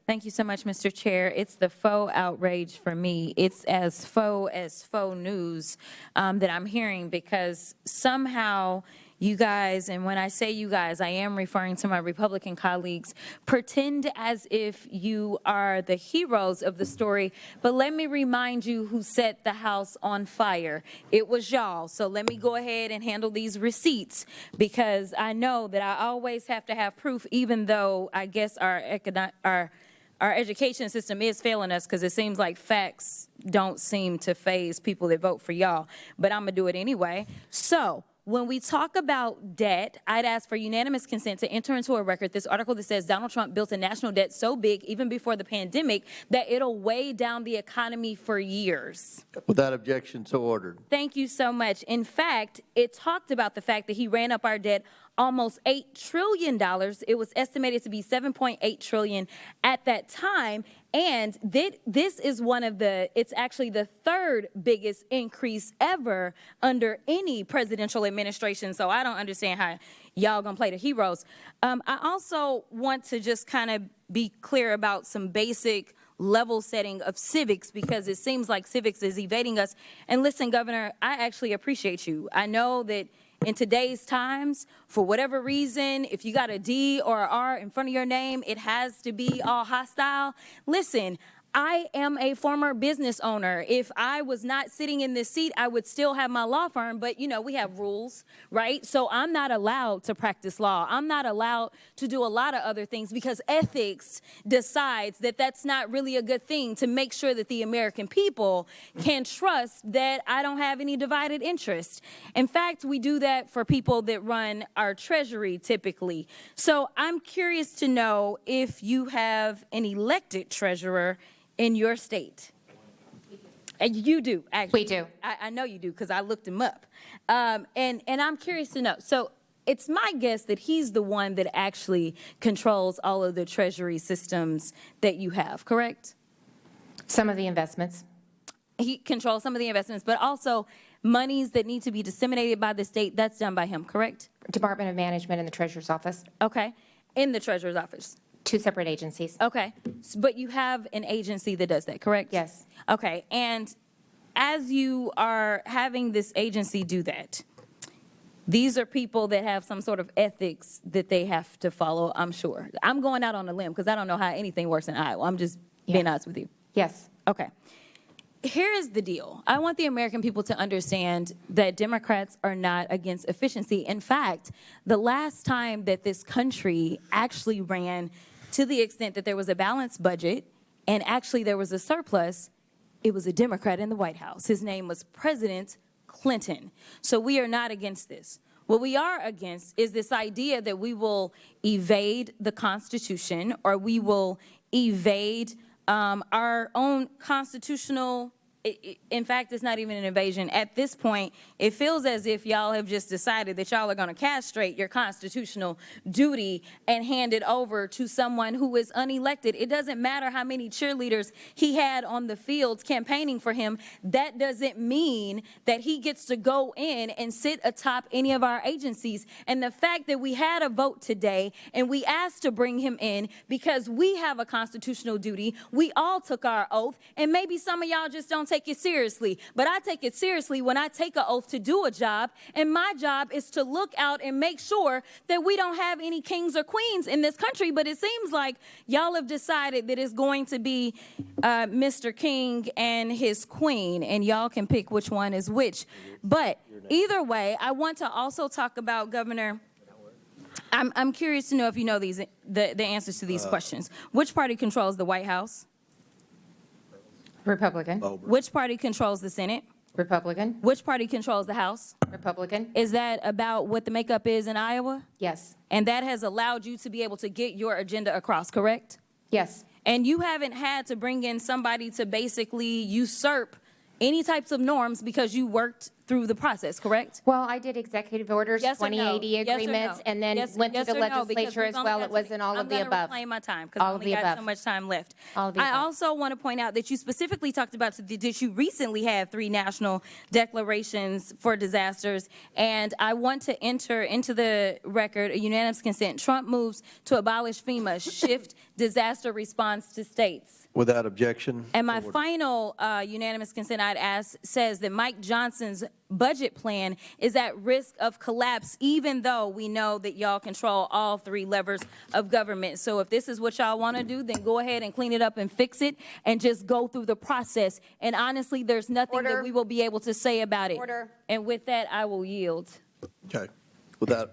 Thank you so much, Mr. Chair. It's the faux outrage for me. It's as faux news that I'm hearing, because somehow you guys, and when I say you guys, I am referring to my Republican colleagues, pretend as if you are the heroes of the story. But let me remind you who set the House on fire. It was y'all. So let me go ahead and handle these receipts, because I know that I always have to have proof, even though I guess our education system is failing us, because it seems like facts don't seem to faze people that vote for y'all. But I'm going to do it anyway. So when we talk about debt, I'd ask for unanimous consent to enter into a record this article that says Donald Trump built a national debt so big, even before the pandemic, that it'll weigh down the economy for years. Without objection, so ordered. Thank you so much. In fact, it talked about the fact that he ran up our debt almost $8 trillion. It was estimated to be $7.8 trillion at that time. And this is it's actually the third biggest increase ever under any presidential administration. So I don't understand how y'all gonna play the heroes. I also want to just kind of be clear about some basic level setting of civics, because it seems like civics is evading us. And listen, Governor, I actually appreciate you. I know that in today's times, for whatever reason, if you got a D or an R in front of your name, it has to be all hostile. Listen, I am a former business owner. If I was not sitting in this seat, I would still have my law firm, but you know, we have rules, right? So I'm not allowed to practice law. I'm not allowed to do a lot of other things, because ethics decides that that's not really a good thing, to make sure that the American people can trust that I don't have any divided interest. In fact, we do that for people that run our treasury typically. So I'm curious to know if you have an elected treasurer in your state. And you do, actually. We do. I know you do, because I looked him up. And I'm curious to know. So it's my guess that he's the one that actually controls all of the treasury systems that you have, correct? Some of the investments. He controls some of the investments, but also monies that need to be disseminated by the state, that's done by him, correct? Department of Management and the Treasurer's Office. Okay. In the Treasurer's Office. Two separate agencies. Okay. But you have an agency that does that, correct? Yes. Okay. And as you are having this agency do that, these are people that have some sort of ethics that they have to follow, I'm sure. I'm going out on a limb, because I don't know how anything works in Iowa. I'm just being honest with you. Yes. Okay. Here is the deal. I want the American people to understand that Democrats are not against efficiency. In fact, the last time that this country actually ran to the extent that there was a balanced budget and actually there was a surplus, it was a Democrat in the White House. His name was President Clinton. So we are not against this. What we are against is this idea that we will evade the Constitution, or we will evade our own constitutional. In fact, it's not even an invasion. At this point, it feels as if y'all have just decided that y'all are going to castrate your constitutional duty and hand it over to someone who is unelected. It doesn't matter how many cheerleaders he had on the fields campaigning for him. That doesn't mean that he gets to go in and sit atop any of our agencies. And the fact that we had a vote today and we asked to bring him in because we have a constitutional duty, we all took our oath, and maybe some of y'all just don't take it seriously, but I take it seriously when I take an oath to do a job, and my job is to look out and make sure that we don't have any kings or queens in this country. But it seems like y'all have decided that it's going to be Mr. King and his queen, and y'all can pick which one is which. But either way, I want to also talk about, Governor, I'm curious to know if you know the answers to these questions. Which party controls the White House? Republican. Which party controls the Senate? Republican. Which party controls the House? Republican. Is that about what the makeup is in Iowa? Yes. And that has allowed you to be able to get your agenda across, correct? Yes. And you haven't had to bring in somebody to basically usurp any types of norms, because you worked through the process, correct? Well, I did executive orders, Yes or no? 2080 Yes or no? agreements, and then Yes- went to yes the or no? Because legislature we've as only well. got It wasn't all of the above. I'm going to reclaim my time because I All of only the got above. so much time left. All of the I above. also want to point out that you specifically talked about that you recently had 3 national declarations for disasters, and I want to enter into the record a unanimous consent. Trump moves to abolish FEMA, shift disaster response to states. Without objection. And my so ordered. final unanimous consent I'd ask says that Mike Johnson's budget plan is at risk of collapse, even though we know that y'all control all 3 levers of government. So if this is what y'all want to do, then go ahead and clean it up and fix it and just go through the process. And honestly, there's nothing Order. that we will be able to say about it. Order. And with that, I will yield. Okay. Without